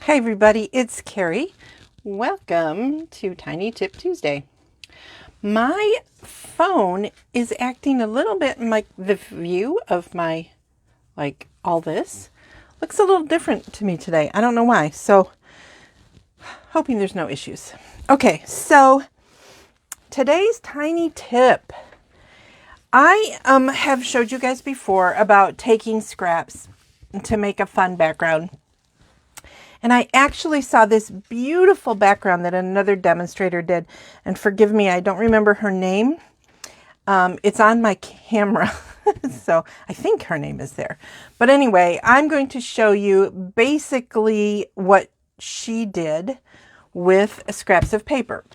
Hi everybody, it's Carrie. Welcome to Tiny Tip Tuesday. My phone is acting a little bit like the view of my, all this. Looks a little different to me today. I don't know why. So, hoping there's no issues. Okay, so today's tiny tip. I have showed you guys before about taking scraps to make a fun background. And I actually saw this beautiful background that another demonstrator did. And forgive me, I don't remember her name. It's on my camera. So I think her name is there. But anyway, I'm going to show you basically what she did with scraps of paper.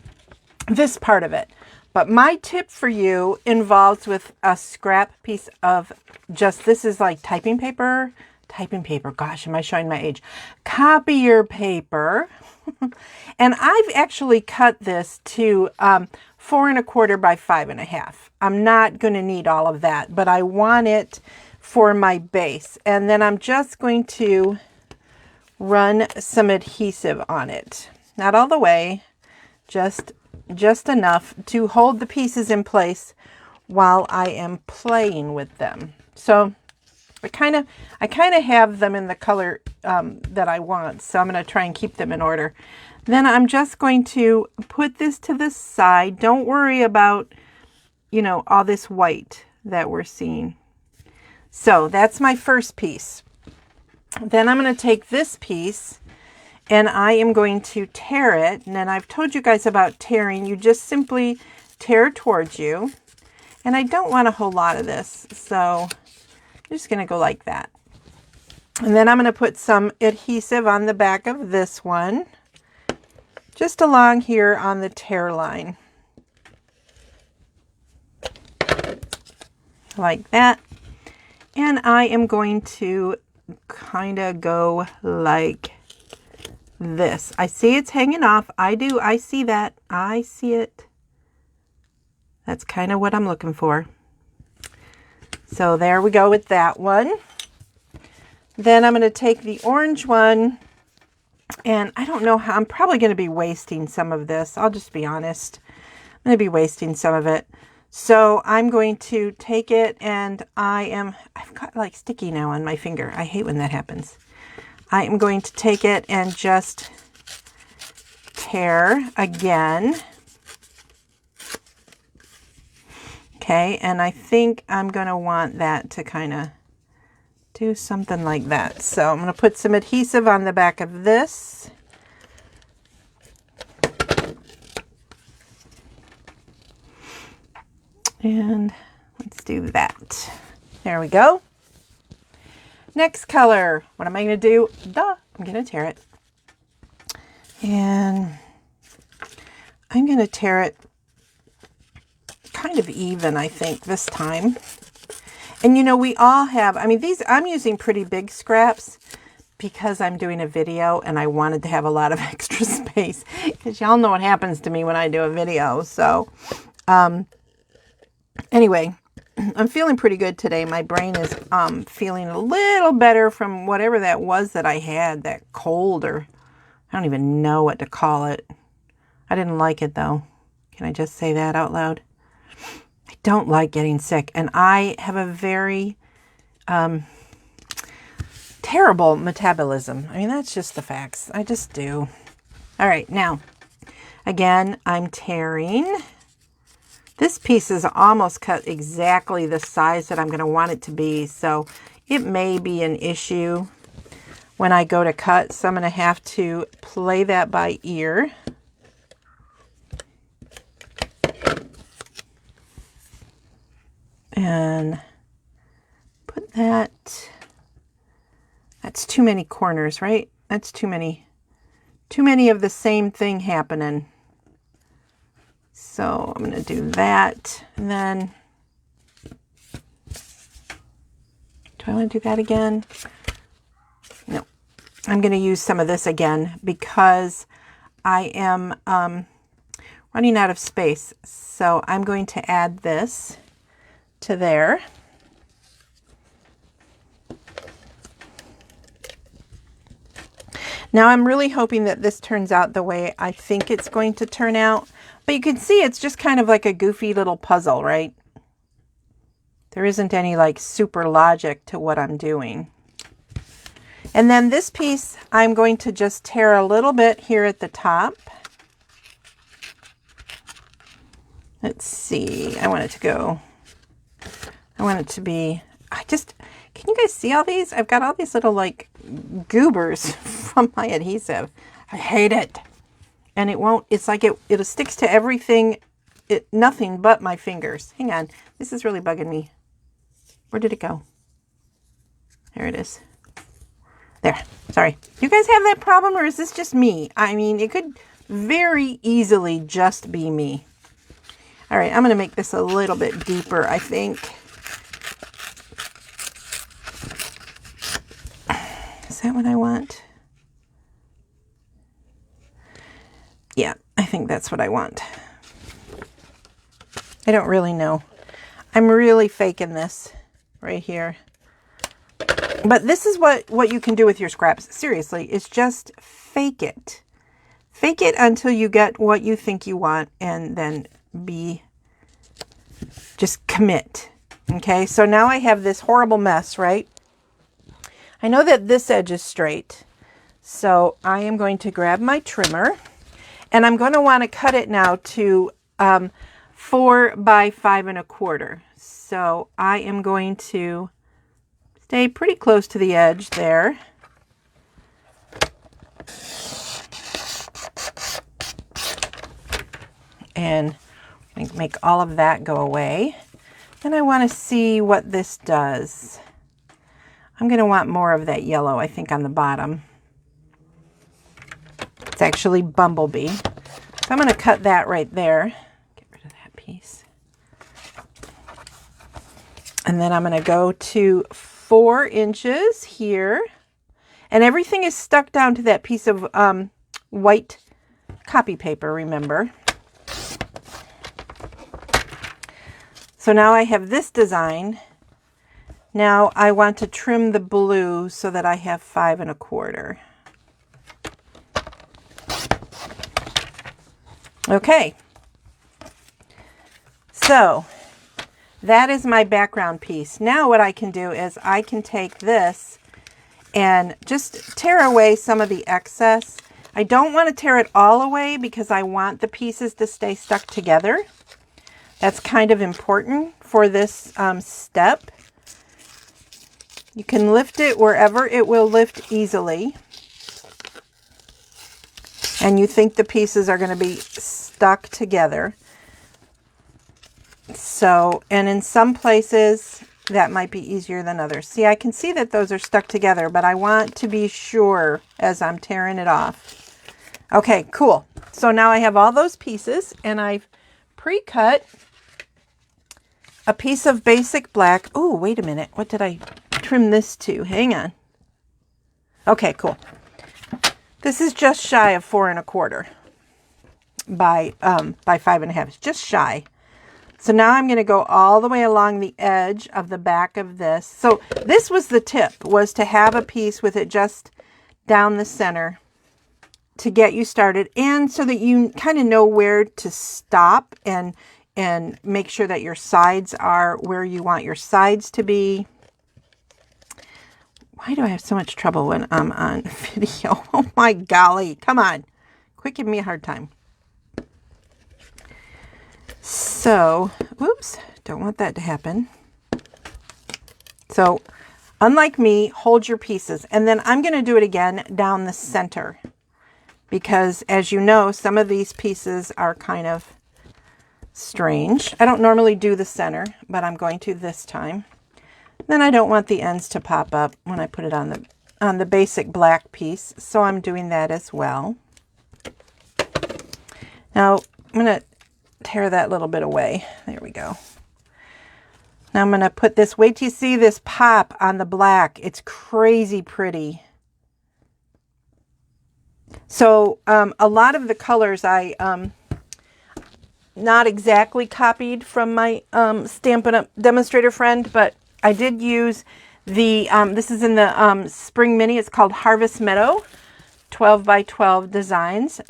This part of it. But my tip for you involves with a scrap piece of this is like typing paper, gosh, am I showing my age? Copier paper. And I've actually cut this to 4 1/4 by 5 1/2. I'm not going to need all of that, but I want it for my base. And then I'm just going to run some adhesive on it. Not all the way, just enough to hold the pieces in place while I am playing with them. So I kind of have them in the color that I want, so I'm going to try and keep them in order. Then I'm just going to put this to the side. Don't worry about, all this white that we're seeing. So that's my first piece. Then I'm going to take this piece and I am going to tear it. And then I've told you guys about tearing. You just simply tear towards you. And I don't want a whole lot of this, so I'm just going to go like that. And then I'm going to put some adhesive on the back of this one, just along here on the tear line. Like that. And I am going to kind of go like this. I see it's hanging off. I see that. I see it. That's kind of what I'm looking for. So there we go with that one. Then I'm going to take the orange one, and I don't know how, I'm probably going to be wasting some of this. I'll just be honest. I'm going to be wasting some of it. So I'm going to take it, and I've got like sticky now on my finger. I hate when that happens. I am going to take it and just tear again. Okay, and I think I'm going to want that to kind of do something like that. So I'm going to put some adhesive on the back of this. And let's do that. There we go. Next color. What am I going to do? I'm going to tear it. And I'm going to tear it kind of even, I think, this time. And we all have, these, I'm using pretty big scraps because I'm doing a video and I wanted to have a lot of extra space, because y'all know what happens to me when I do a video. So, anyway, I'm feeling pretty good today. My brain is feeling a little better from whatever that was that I had, that cold, or I don't even know what to call it. I didn't like it though. Can I just say that out loud? I don't like getting sick, and I have a very terrible metabolism. That's just the facts. I just do. All right, now, again, I'm tearing. This piece is almost cut exactly the size that I'm going to want it to be, so it may be an issue when I go to cut, so I'm going to have to play that by ear. And put that, that's too many corners, right? That's too many of the same thing happening. So I'm going to do that. And then, do I want to do that again? No, I'm going to use some of this again because I am running out of space. So I'm going to add this to there. Now I'm really hoping that this turns out the way I think it's going to turn out. But you can see it's just kind of like a goofy little puzzle, right? There isn't any like super logic to what I'm doing. And then this piece, I'm going to just tear a little bit here at the top. Let's see, I want it to be, can you guys see all these? I've got all these little like goobers from my adhesive. I hate it. And it won't, it's like it sticks to everything, nothing but my fingers. Hang on, this is really bugging me. Where did it go? There it is. There, sorry. You guys have that problem, or is this just me? I mean, it could very easily just be me. All right, I'm going to make this a little bit deeper, I think. Is that what I want? Yeah, I think that's what I want. I don't really know. I'm really faking this right here. But this is what you can do with your scraps. Seriously, it's just fake it. Fake it until you get what you think you want, and then just commit. Okay, so now I have this horrible mess, right? I know that this edge is straight, so I am going to grab my trimmer, and I'm going to want to cut it now to 4 by 5 1/4. So I am going to stay pretty close to the edge there. And make all of that go away. And I want to see what this does. I'm going to want more of that yellow, I think, on the bottom. It's actually Bumblebee. So I'm going to cut that right there. Get rid of that piece. And then I'm going to go to 4 inches here. And everything is stuck down to that piece of white copy paper, remember. So now I have this design. Now I want to trim the blue so that I have 5 1/4. Okay. So that is my background piece. Now what I can do is I can take this and just tear away some of the excess. I don't want to tear it all away because I want the pieces to stay stuck together. That's kind of important for this step. You can lift it wherever it will lift easily. And you think the pieces are going to be stuck together. So, and in some places that might be easier than others. See, I can see that those are stuck together, but I want to be sure as I'm tearing it off. Okay, cool. So now I have all those pieces, and I've pre-cut a piece of basic black. Oh, wait a minute. What did I trim this to? Hang on. Okay, cool. This is just shy of 4 1/4 by 5 1/2. It's just shy. So now I'm going to go all the way along the edge of the back of this. So this was the tip, was to have a piece with it just down the center to get you started, and so that you kind of know where to stop and make sure that your sides are where you want your sides to be. Why do I have so much trouble when I'm on video? Oh my golly. Come on. Quit giving me a hard time. So, whoops, don't want that to happen. So, unlike me, hold your pieces. And then I'm going to do it again down the center. Because, as you know, some of these pieces are kind of strange. I don't normally do the center, but I'm going to this time. Then I don't want the ends to pop up when I put it on the basic black piece, so I'm doing that as well. Now I'm going to tear that little bit away. There we go. Now I'm going to put this, wait till you see this pop on the black. It's crazy pretty. So a lot of the colors I not exactly copied from my Stampin' Up! Demonstrator friend, but I did use the, this is in the Spring Mini. It's called Harvest Meadow. 12 by 12 designs.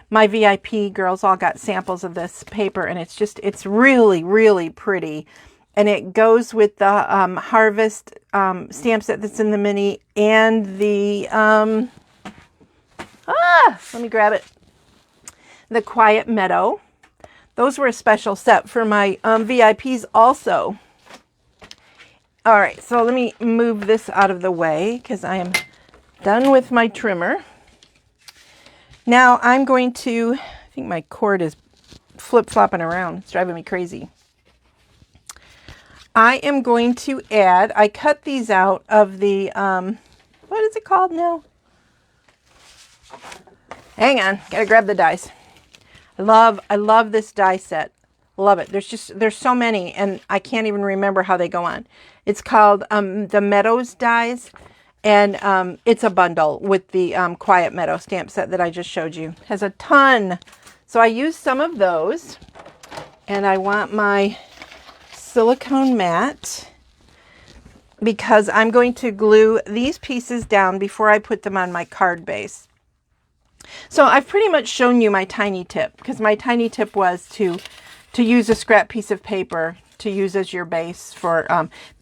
My VIP girls all got samples of this paper, and it's really, really pretty. And it goes with the Harvest stamp set that's in the mini and the, let me grab it, the Quiet Meadow. Those were a special set for my VIPs also. All right, so let me move this out of the way because I am done with my trimmer. Now I'm going to, I think my cord is flip-flopping around. It's driving me crazy. I am going to add, I cut these out of the, what is it called now? Hang on, gotta grab the dies. I love this die set. Love it. There's so many, and I can't even remember how they go on. It's called the Meadows dies, and it's a bundle with the Quiet Meadow stamp set that I just showed you. It has a ton. So I used some of those, and I want my silicone mat because I'm going to glue these pieces down before I put them on my card base. So I've pretty much shown you my tiny tip, because my tiny tip was to use a scrap piece of paper to use as your base for,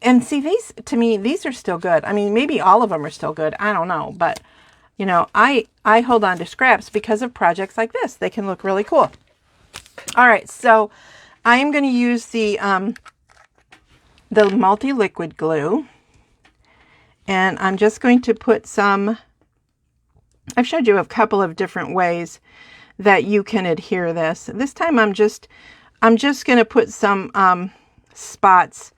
and see, these, to me, these are still good. I mean, maybe all of them are still good. I don't know. But, you know, I hold on to scraps because of projects like this. They can look really cool. All right. So I am going to use the multi-liquid glue, and I'm just going to put some, I've showed you a couple of different ways that you can adhere this. This time I'm just going to put some spots.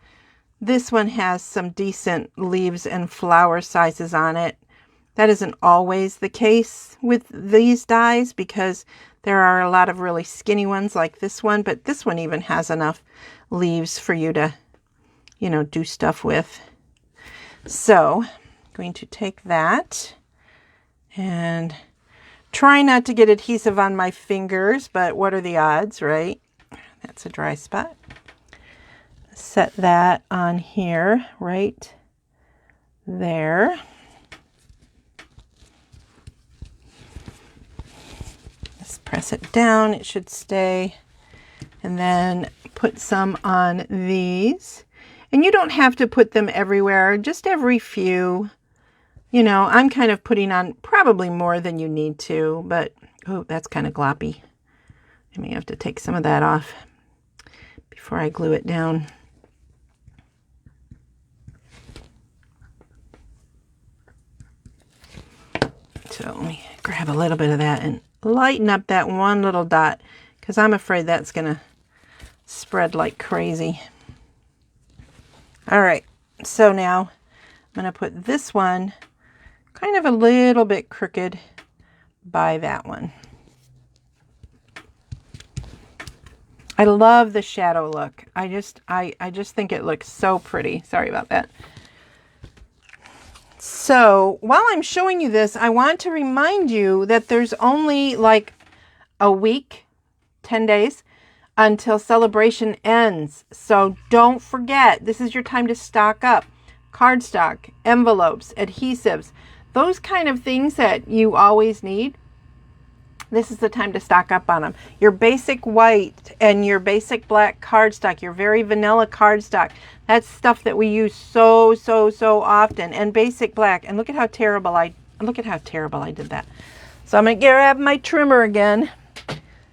This one has some decent leaves and flower sizes on it. That isn't always the case with these dies because there are a lot of really skinny ones like this one, but this one even has enough leaves for you to, you know, do stuff with. So I'm going to take that and try not to get adhesive on my fingers, but what are the odds, right? That's a dry spot. Set that on here, right there. Just press it down, it should stay. And then put some on these. And you don't have to put them everywhere, just every few. You know, I'm kind of putting on probably more than you need to, but, oh, that's kind of gloppy. I may have to take some of that off before I glue it down. So let me grab a little bit of that and lighten up that one little dot because I'm afraid that's going to spread like crazy. All right, so now I'm going to put this one kind of a little bit crooked by that one. I love the shadow look. I just think it looks so pretty. Sorry about that. So while I'm showing you this, I want to remind you that there's only like a week, 10 days, until celebration ends. So don't forget, this is your time to stock up. Cardstock, envelopes, adhesives, those kind of things that you always need. This is the time to stock up on them. Your basic white and your basic black cardstock, your very vanilla cardstock, that's stuff that we use so often. And basic black. And look at how terrible I did that. So I'm going to grab my trimmer again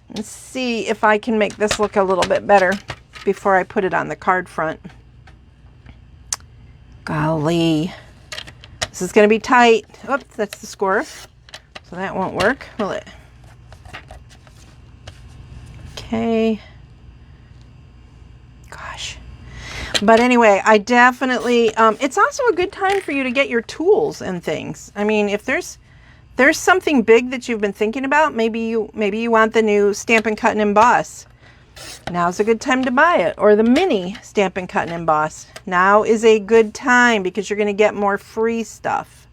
and see if I can make this look a little bit better before I put it on the card front. Golly. This is going to be tight. Oops, that's the score. So that won't work, will it? Okay. Gosh. But anyway, I definitely, it's also a good time for you to get your tools and things. I mean, if there's something big that you've been thinking about, maybe you want the new Stampin' Cut and Emboss. Now's a good time to buy it. Or the mini Stampin' Cut and Emboss. Now is a good time because you're going to get more free stuff.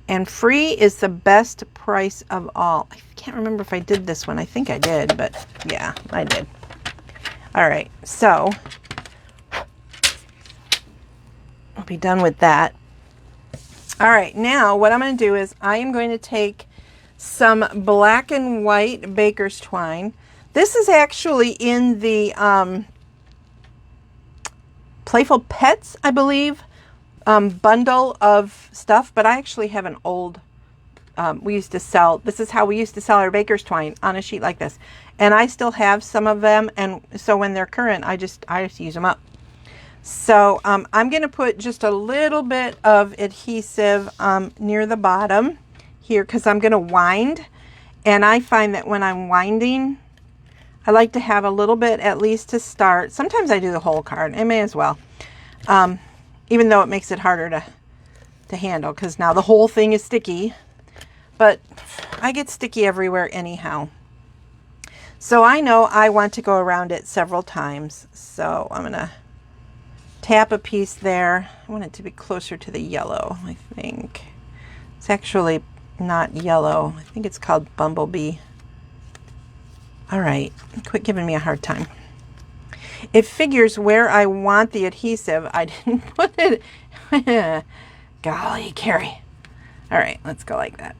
And free is the best price of all. I can't remember if I did this one. I think I did, but yeah, I did. All right, so I'll be done with that. All right, now what I'm going to do is I am going to take some black and white baker's twine. This is actually in the Playful Pets, I believe, bundle of stuff, but I actually have an old, we used to sell, this is how we used to sell our baker's twine, on a sheet like this. And I still have some of them, and so when they're current, I just use them up. So I'm going to put just a little bit of adhesive near the bottom here, because I'm going to wind. And I find that when I'm winding, I like to have a little bit at least to start. Sometimes I do the whole card. I may as well. Even though it makes it harder to handle, because now the whole thing is sticky. But I get sticky everywhere anyhow. So I know I want to go around it several times. So I'm going to tap a piece there. I want it to be closer to the yellow, I think. It's actually not yellow. I think it's called Bumblebee. All right, quit giving me a hard time. It figures where I want the adhesive. I didn't put it. Golly, Carrie. All right, let's go like that.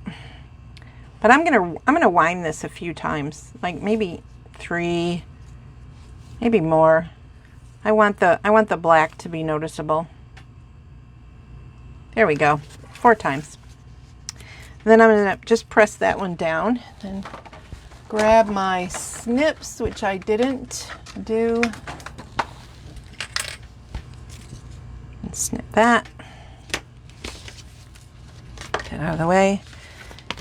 But I'm gonna wind this a few times, like maybe 3, maybe more. I want the black to be noticeable. There we go, 4 times. And then I'm gonna just press that one down and grab my snips, which I didn't do. And snip that. Get out of the way.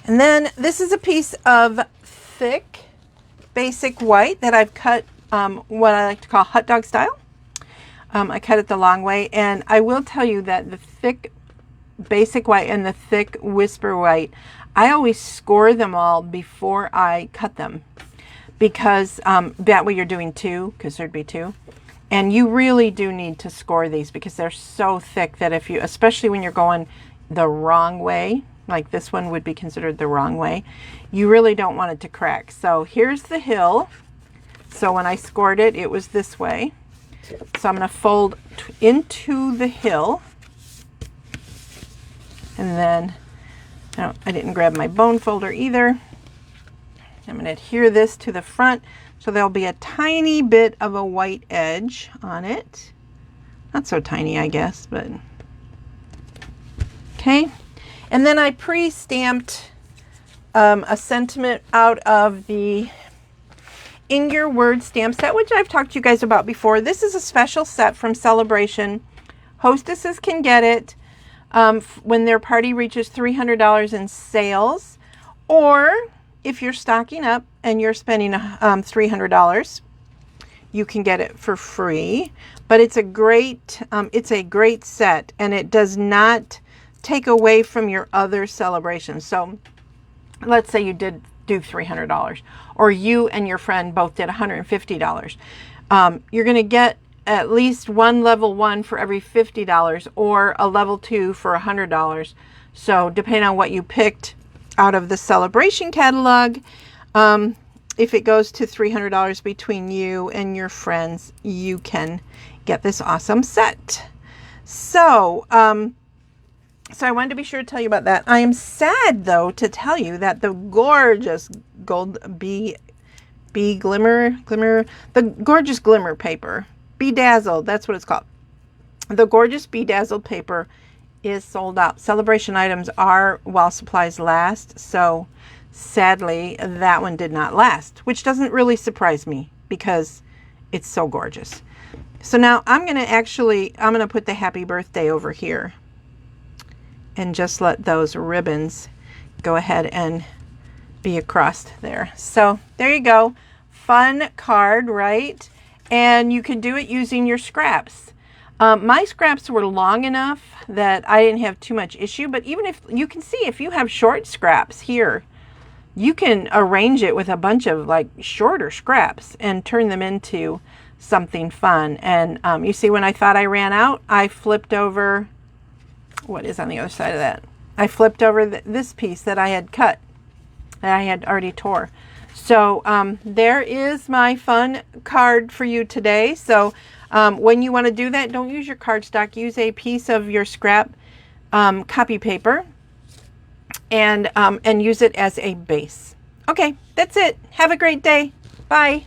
And then this is a piece of thick basic white that I've cut what I like to call hot dog style. I cut it the long way, and I will tell you that the thick basic white and the thick whisper white, I always score them all before I cut them, because that way you're doing 2, because there'd be 2. And you really do need to score these because they're so thick that if you, especially when you're going the wrong way, like this one would be considered the wrong way, you really don't want it to crack. So here's the hill. So when I scored it, it was this way. So I'm going to fold into the hill. And then, I didn't grab my bone folder either. I'm going to adhere this to the front. So there'll be a tiny bit of a white edge on it. Not so tiny, I guess, but okay. And then I pre-stamped a sentiment out of the In Your Word stamp set, which I've talked to you guys about before. This is a special set from Celebration. Hostesses can get it when their party reaches $300 in sales, or if you're stocking up and you're spending $300, you can get it for free. But it's a great set, and it does not take away from your other celebrations. So let's say you did do $300, or you and your friend both did $150. You're going to get at least one level 1 for every $50, or a level 2 for $100. So depending on what you picked out of the Celebration catalog, if it goes to $300 between you and your friends, you can get this awesome set. So so I wanted to be sure to tell you about that. I am sad, though, to tell you that the gorgeous gold bee glimmer, the gorgeous glimmer paper, Bedazzled, that's what it's called. The gorgeous Bedazzled paper is sold out. Celebration items are while supplies last, so sadly that one did not last, which doesn't really surprise me because it's so gorgeous. So now I'm going to put the happy birthday over here and just let those ribbons go ahead and be across there. So there you go. Fun card, right? And you can do it using your scraps. My scraps were long enough that I didn't have too much issue, but even if you can see, if you have short scraps here, you can arrange it with a bunch of like shorter scraps and turn them into something fun. And you see, when I thought I ran out, I flipped over, what is on the other side of that? I flipped over this piece that I had cut, that I had already tore. So there is my fun card for you today. So when you want to do that, don't use your cardstock. Use a piece of your scrap copy paper and use it as a base. Okay, that's it. Have a great day. Bye.